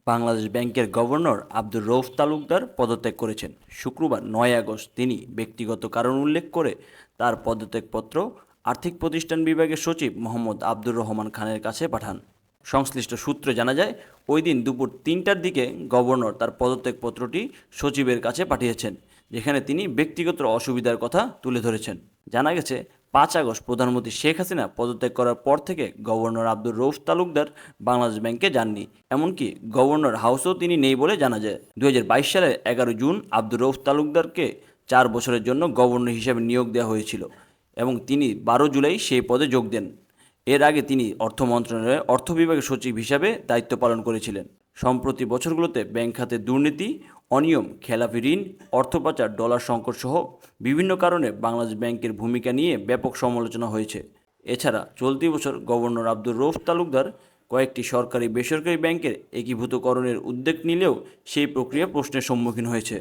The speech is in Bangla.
বাংলাদেশ ব্যাংকের গভর্নর আব্দুর রউফ তালুকদার পদত্যাগ করেছেন। শুক্রবার ৯ আগস্ট তিনি ব্যক্তিগত কারণ উল্লেখ করে তার পদত্যাগপত্র আর্থিক প্রতিষ্ঠান বিভাগের সচিব মোহাম্মদ আব্দুর রহমান খানের কাছে পাঠান। সংশ্লিষ্ট সূত্রে জানা যায়, ওই দিন দুপুর ৩টার দিকে গভর্নর তার পদত্যাগপত্রটি সচিবের কাছে পাঠিয়েছেন, যেখানে তিনি ব্যক্তিগত অসুবিধার কথা তুলে ধরেছেন। জানা গেছে, ৫ আগস্ট প্রধানমন্ত্রী শেখ হাসিনা পদত্যাগ করার পর থেকে গভর্নর আব্দুর রউফ তালুকদার বাংলাদেশ ব্যাংকে যাননি। এমনকি গভর্নর হাউসেও তিনি নেই বলে জানা যায়। ২০২২ সালের ১১ জুন আব্দুর রউফ তালুকদারকে ৪ বছরের জন্য গভর্নর হিসেবে নিয়োগ দেওয়া হয়েছিল এবং তিনি ১২ জুলাই সেই পদে যোগ দেন। এর আগে তিনি অর্থ মন্ত্রণালয়ের অর্থ বিভাগের সচিব হিসাবে দায়িত্ব পালন করেছিলেন। সম্প্রতি বছরগুলোতে ব্যাংক খাতে দুর্নীতি, অনিয়ম, খেলাপি ঋণ, অর্থ পাচার, ডলার সংকট সহ বিভিন্ন কারণে বাংলাদেশ ব্যাংকের ভূমিকা নিয়ে ব্যাপক সমালোচনা হয়েছে। এছাড়া চলতি বছর গভর্নর আব্দুর রউফ তালুকদার কয়েকটি সরকারি বেসরকারি ব্যাংকের একীভূতকরণের উদ্যোগ নিলেও সেই প্রক্রিয়া প্রশ্নের সম্মুখীন হয়েছে।